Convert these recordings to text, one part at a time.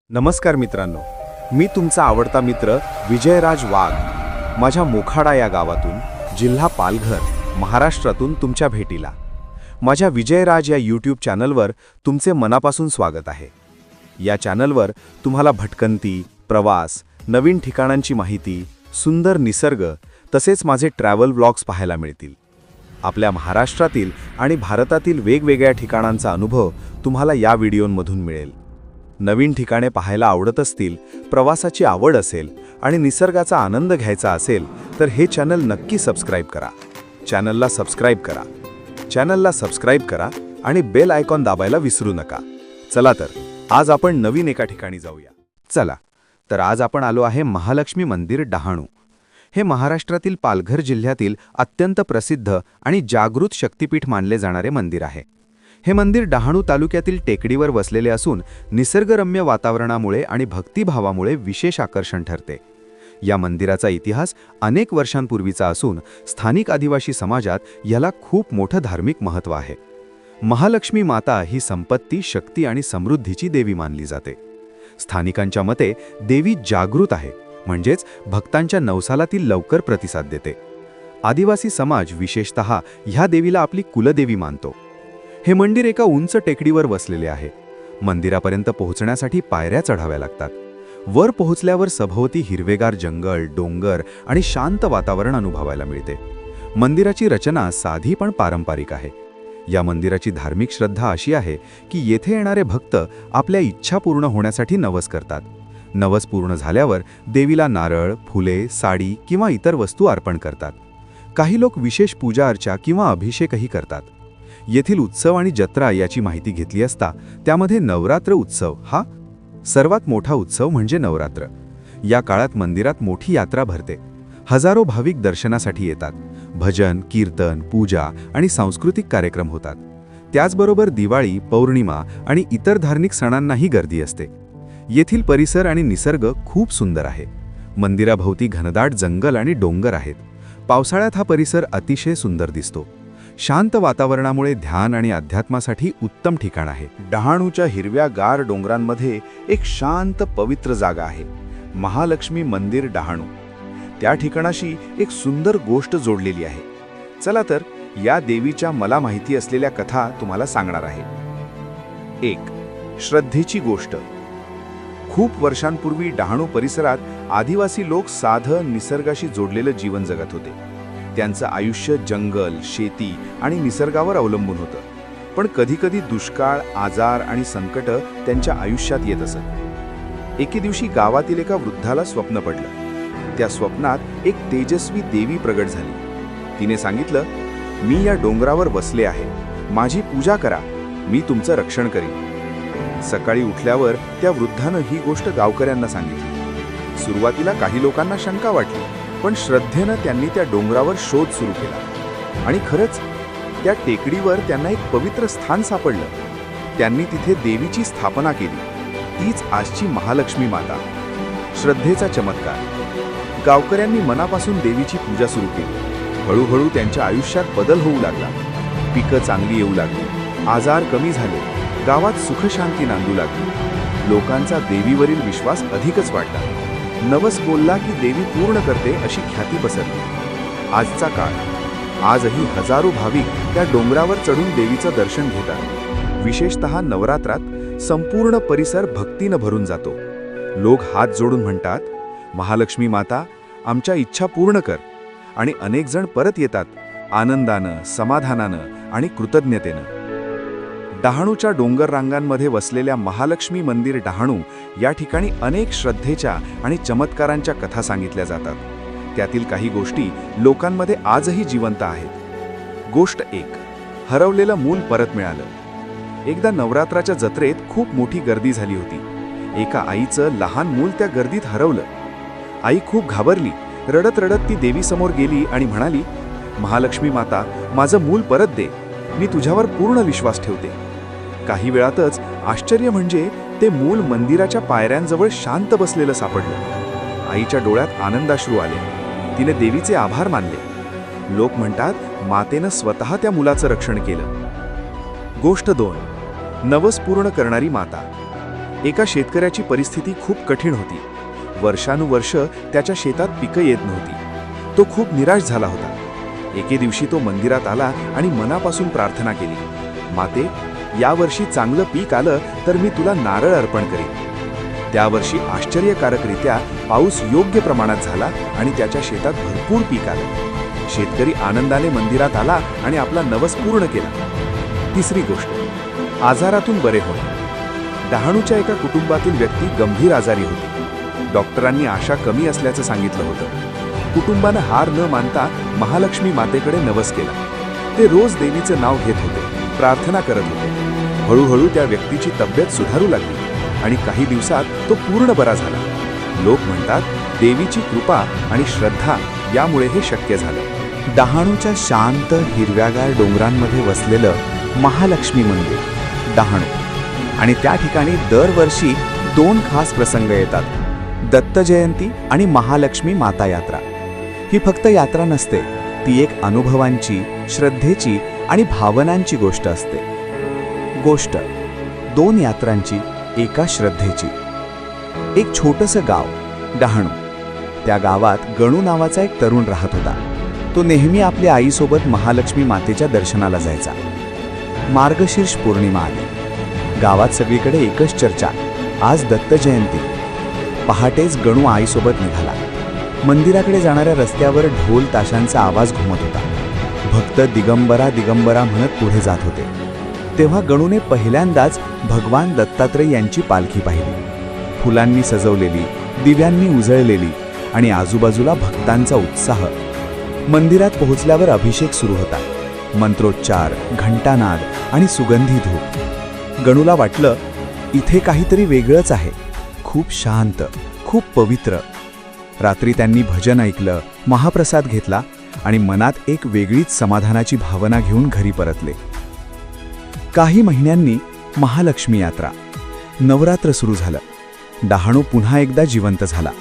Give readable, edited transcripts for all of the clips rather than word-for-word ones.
नमस्कार मित्रांनो, मी तुमचा आवडता मित्र विजयराज वाघ माझ्या मोखाडा या गावातून, जिल्हा पालघर, महाराष्ट्रातून तुमच्या भेटीला. माझ्या विजयराज या यूट्यूब चॅनलवर तुमचे मनापासून स्वागत आहे. या चॅनलवर तुम्हाला भटकंती, प्रवास, नवीन ठिकाणांची माहिती, सुंदर निसर्ग तसेच माझे ट्रॅव्हल व्लॉग्स पाहायला मिळतील. आपल्या महाराष्ट्रातील आणि भारतातील वेगवेगळ्या ठिकाणांचा अनुभव तुम्हाला या व्हिडिओंमधून मिळेल. नवीन ठिकाणे पाहायला आवडत असतील, प्रवासाची आवड असेल आणि निसर्गाचा आनंद घ्यायचा असेल तर हे चॅनल नक्की सबस्क्राईब करा. चॅनलला सबस्क्राईब करा आणि बेल आयकॉन दाबायला विसरू नका. चला तर आज आपण नवीन एका ठिकाणी जाऊया. चला तर आज आपण आलो आहे महालक्ष्मी मंदिर डहाणू. हे महाराष्ट्रातील पालघर जिल्ह्यातील अत्यंत प्रसिद्ध आणि जागृत शक्तिपीठ मानले जाणारे मंदिर आहे. हे मंदिर डहाणू तालुक्यातील टेकडीवर वसलेले असून निसर्गरम्य वातावरणामुळे आणि भक्तिभावामुळे विशेष आकर्षण ठरते. या मंदिराचा इतिहास अनेक वर्षांपूर्वीचा असून स्थानिक आदिवासी समाजात याला खूप मोठं धार्मिक महत्त्व आहे. महालक्ष्मी माता ही संपत्ती, शक्ती आणि समृद्धीची देवी मानली जाते. स्थानिकांच्या मते देवी जागृत आहे, म्हणजेच भक्तांच्या नवसालातील लवकर प्रतिसाद देते. आदिवासी समाज विशेषतः ह्या देवीला आपली कुलदेवी मानतो. हे मंदिर एका उंच टेकडीवर वसलेले आहे. मंदिरापर्यंत पोहोचण्यासाठी पायऱ्या चढाव्या लागतात. वर पोहोचल्यावर सभोवती हिरवेगार जंगल, डोंगर आणि शांत वातावरण अनुभवायला मिळते. मंदिराची रचना साधी पण पारंपरिक आहे. या मंदिराची धार्मिक श्रद्धा अशी आहे की येथे येणारे भक्त आपल्या इच्छा पूर्ण होण्यासाठी नवस करतात. नवस पूर्ण झाल्यावर देवीला नारळ, फुले, साडी किंवा इतर वस्तू अर्पण करतात. काही लोक विशेष पूजा अर्चा किंवा अभिषेकही करतात. येथील उत्सव आणि जत्रा याची माहिती घेतली असता त्यामध्ये नवरात्र उत्सव हा सर्वात मोठा उत्सव म्हणजे नवरात्र. या काळात मंदिरात मोठी यात्रा भरते. हजारो भाविक दर्शनासाठी येतात. भजन, कीर्तन, पूजा आणि सांस्कृतिक कार्यक्रम होतात. त्याचबरोबर दिवाळी, पौर्णिमा आणि इतर धार्मिक सणांनाही गर्दी असते. येथील परिसर आणि निसर्ग खूप सुंदर आहे. मंदिराभोवती घनदाट जंगल आणि डोंगर आहेत. पावसाळ्यात हा परिसर अतिशय सुंदर दिसतो. शांत वातावरणामुळे ध्यान आणि अध्यात्मासाठी उत्तम ठिकाण आहे. डहाणूच्या हिरव्या गार डोंगरांमध्ये एक शांत पवित्र जागा आहे, महालक्ष्मी मंदिर डहाणू. त्या ठिकाणाशी एक सुंदर गोष्ट जोडलेली आहे. चला तर या देवीच्या मला माहिती असलेल्या कथा तुम्हाला सांगणार आहे. 1. श्रद्धेची गोष्ट. खूप वर्षांपूर्वी डहाणू परिसरात आदिवासी लोक साधं, निसर्गाशी जोडलेलं जीवन जगत होते. त्यांचं आयुष्य जंगल, शेती आणि निसर्गावर अवलंबून होतं. पण कधीकधी दुष्काळ, आजार आणि संकट त्यांच्या आयुष्यात येत असत. एके दिवशी गावातील एका वृद्धाला स्वप्न पडलं. त्या स्वप्नात एक तेजस्वी देवी प्रगट झाली. तिने सांगितलं, मी या डोंगरावर बसले आहे, माझी पूजा करा, मी तुमचं रक्षण करीन. सकाळी उठल्यावर त्या वृद्धानं ही गोष्ट गावकऱ्यांना सांगितली. सुरुवातीला काही लोकांना शंका वाटली, पण श्रद्धेनं त्यांनी त्या डोंगरावर शोध सुरू केला आणि खरंच त्या टेकडीवर त्यांना एक पवित्र स्थान सापडलं. त्यांनी तिथे देवीची स्थापना केली. तीच आजची महालक्ष्मी माता. श्रद्धेचा चमत्कार. गावकऱ्यांनी मनापासून देवीची पूजा सुरू केली. हळूहळू त्यांच्या आयुष्यात बदल होऊ लागला. पिकं चांगली येऊ लागली, आजार कमी झाले, गावात सुखशांती नांदू लागली. लोकांचा देवीवरील विश्वास अधिकच वाढला. नवस बोलला की देवी पूर्ण करते अशी ख्याती पसरली. आजचा काळ. आजही हजारो भाविक त्या डोंगरावर चढून देवीचं दर्शन घेतात. विशेषतः नवरात्रात संपूर्ण परिसर भक्तीनं भरून जातो. लोक हात जोडून म्हणतात, महालक्ष्मी माता, आमच्या इच्छा पूर्ण कर. आणि अनेक जण परत येतात आनंदानं, समाधानानं आणि कृतज्ञतेनं. डहाणूच्या डोंगर रांगांमध्ये वसलेल्या महालक्ष्मी मंदिर डहाणू या ठिकाणी अनेक श्रद्धेच्या आणि चमत्कारांच्या कथा सांगितल्या जातात. त्यातील काही गोष्टी लोकांमध्ये आजही जिवंत आहेत. गोष्ट 1. हरवलेलं मूल परत मिळालं. एकदा नवरात्राच्या जत्रेत खूप मोठी गर्दी झाली होती. एका आईचं लहान मूल त्या गर्दीत हरवलं. आई खूप घाबरली. रडत रडत ती देवीसमोर गेली आणि म्हणाली, महालक्ष्मी माता, माझं मूल परत दे, मी तुझ्यावर पूर्ण विश्वास ठेवते. काही वेळातच आश्चर्य म्हणजे ते मूल मंदिराच्या पायऱ्यांजवळ शांत बसलेलं सापडलं. आईच्या डोळ्यात आनंदाश्रू आले. तिने देवीचे आभार मानले. लोक म्हणतात, मातेनं स्वतः त्या मुलाचं रक्षण केलं. गोष्ट 2. नवस पूर्ण करणारी माता. एका शेतकऱ्याची परिस्थिती खूप कठीण होती. वर्षानुवर्ष त्याच्या शेतात पिकं येत नव्हती. तो खूप निराश झाला होता. एके दिवशी तो मंदिरात आला आणि मनापासून प्रार्थना केली, माते, यावर्षी चांगलं पीक आलं तर मी तुला नारळ अर्पण करीन. त्या वर्षी आश्चर्यकारकरित्या पाऊस योग्य प्रमाणात झाला आणि त्याच्या शेतात भरपूर पीक आलं. शेतकरी आनंदाने मंदिरात आला आणि आपला नवस पूर्ण केला. तिसरी गोष्ट, आजारातून बरे होणे. डहाणूच्या एका कुटुंबातील व्यक्ती गंभीर आजारी होती. डॉक्टरांनी आशा कमी असल्याचं सांगितलं होतं. कुटुंबानं हार न मानता महालक्ष्मी मातेकडे नवस केला. ते रोज देवीचं नाव घेत होते, प्रार्थना करत होते. हळूहळू त्या व्यक्तीची तब्येत सुधारू लागली आणि काही दिवसात तो पूर्ण बरा झाला. लोक म्हणतात, देवीची कृपा आणि श्रद्धा यामुळे हे शक्य झालं. डहाणूच्या शांत हिरव्यागार डोंगरांमध्ये वसलेलं महालक्ष्मी मंदिर, डहाणू. आणि त्या ठिकाणी दरवर्षी 2 खास प्रसंग येतात, दत्त जयंती आणि महालक्ष्मी माता यात्रा. ही फक्त यात्रा नसते, ती एक अनुभवांची, श्रद्धेची आणि भावनांची गोष्ट असते. गोष्ट 2 यात्रांची, एका श्रद्धेची. एक छोटंसं गाव, डहाणू. त्या गावात गणू नावाचा एक तरुण राहत होता. तो नेहमी आपल्या आईसोबत महालक्ष्मी मातेच्या दर्शनाला जायचा. मार्गशीर्ष पौर्णिमा आली. गावात सगळीकडे एकच चर्चा, आज दत्त जयंती. पहाटेच गणू आईसोबत निघाला. मंदिराकडे जाणाऱ्या रस्त्यावर ढोल ताशांचा आवाज घुमत होता. भक्त दिगंबरा दिगंबरा म्हणत पुढे जात होते. तेव्हा गणूने पहिल्यांदाच भगवान दत्तात्रय यांची पालखी पाहिली. फुलांनी सजवलेली, दिव्यांनी उजळलेली आणि आजूबाजूला भक्तांचा उत्साह. मंदिरात पोहोचल्यावर अभिषेक सुरू होता. मंत्रोच्चार, घंटानाद आणि सुगंधी धूप. गणूला वाटलं, इथे काहीतरी वेगळंच आहे. खूप शांत, खूप पवित्र. रात्री त्यांनी भजन ऐकलं, महाप्रसाद घेतला आणि मनात एक वेगळीच समाधानाची भावना घेऊन घरी परतले. काही महिन्यांनी महालक्ष्मी यात्रा, नवरात्र सुरू झालं. डहाणू पुन्हा एकदा जिवंत झाला.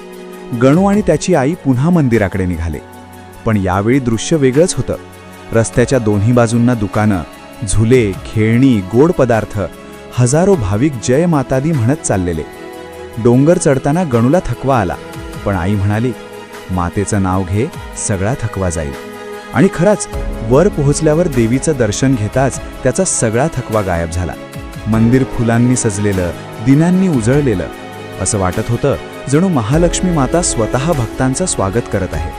गणू आणि त्याची आई पुन्हा मंदिराकडे निघाले. पण यावेळी दृश्य वेगळंच होतं. रस्त्याच्या दोन्ही बाजूंना दुकानं, झुले, खेळणी, गोड पदार्थ. हजारो भाविक जय माता दी म्हणत चाललेले. डोंगर चढताना गणूला थकवा आला, पण आई म्हणाली, मातेचं नाव घे, सगळा थकवा जाईल. आणि खरंच वर पोहोचल्यावर देवीचं दर्शन घेताच त्याचा सगळा थकवा गायब झाला. मंदिर फुलांनी सजलेलं, दिव्यांनी उजळलेलं. असं वाटत होतं जणू महालक्ष्मी माता स्वतः भक्तांचं स्वागत करत आहे.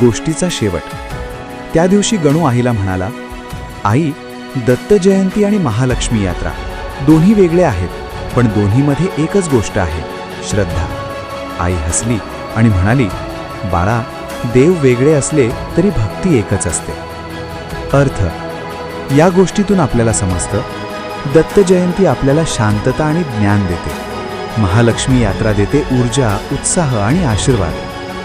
गोष्टीचा शेवट. त्या दिवशी गणू आईला म्हणाला, आई, दत्त जयंती आणि महालक्ष्मी यात्रा दोन्ही वेगळे आहेत, पण दोन्हीमध्ये एकच गोष्ट आहे, श्रद्धा. आई हसली आणि म्हणाली, बाळा, देव वेगळे असले तरी भक्ती एकच असते. अर्थ. या गोष्टीतून आपल्याला समजतं, दत्त जयंती आपल्याला शांतता आणि ज्ञान देते. महालक्ष्मी यात्रा देते ऊर्जा, उत्साह आणि आशीर्वाद.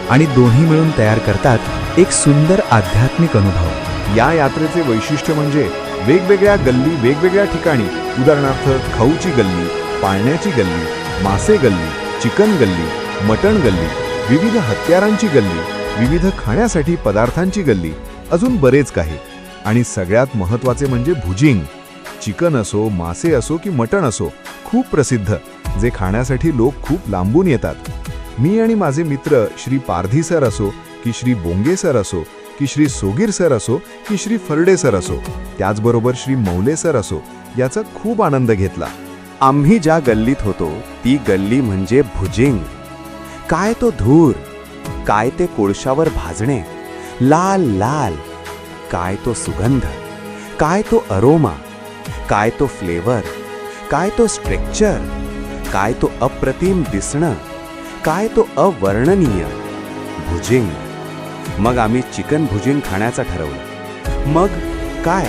आणि दोन्ही मिळून तयार करतात एक सुंदर आध्यात्मिक अनुभव. या यात्रेचे वैशिष्ट्य म्हणजे वेगवेगळ्या गल्ली वेगवेगळ्या ठिकाणी, उदाहरणार्थ खाऊची गल्ली, पाळण्याची गल्ली, मासे गल्ली, चिकन गल्ली, मटण गल्ली, विविध हत्यारांची गल्ली, विविध खाण्यासाठी पदार्थांची गल्ली, अजून बरेच काही. आणि सगळ्यात महत्त्वाचे म्हणजे भुजिंग. चिकन असो, मासे असो की मटण असो, खूप प्रसिद्ध, जे खाण्यासाठी लोक खूप लांबून येतात. मी आणि माझे मित्र श्री पारधी सर असो की श्री बोंगे सर असो की श्री सोगीर सर असो की श्री फरडे सर असो, त्याचबरोबर श्री मौले सर असो, याचा खूप आनंद घेतला. आम्ही ज्या गल्लीत होतो ती गल्ली म्हणजे भुजिंग. काय तो धूर, काय ते कोळशावर भाजणे, लाल लाल. काय तो सुगंध, काय तो अरोमा, काय तो फ्लेवर, काय तो स्ट्रेक्चर, काय तो अप्रतिम दिसणं, काय तो अवर्णनीय. भुजिंग. मग आम्ही चिकन भुजिंग खाण्याचं ठरवलं. मग काय,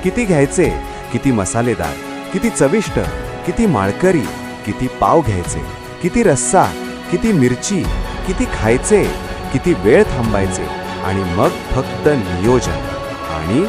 किती घ्यायचे, किती मसालेदार, किती चविष्ट, किती माळकरी, किती पाव घ्यायचे, किती रस्सा, किती मिरची, किती खायचे, किती वेळ थांबायचे. आणि मग फक्त नियोजन. आणि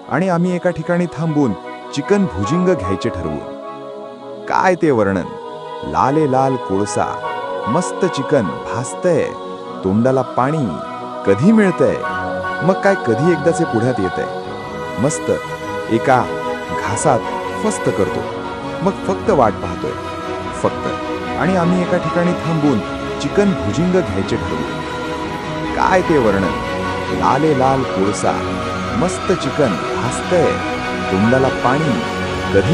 आणि आम्ही एका ठिकाणी थांबून चिकन भुजिंग घ्यायचे ठरवून. काय ते वर्णन! लाले लाल कोळसा, मस्त चिकन भासतंय, तोंडाला पाणी, कधी मिळतंय? मग काय कधी एकदाचे पुढ्यात येतंय. मस्त एका घासात फस्त करतो, मग फक्त वाट पाहतोय, फक्त. आणि आम्ही एका ठिकाणी थांबून चिकन भुजिंग घ्यायचे ठरवू. काय ते वर्णन! लाले लाल कोळसा, मस्त चिकन भासतंय, तोंडाला पाणी, कधी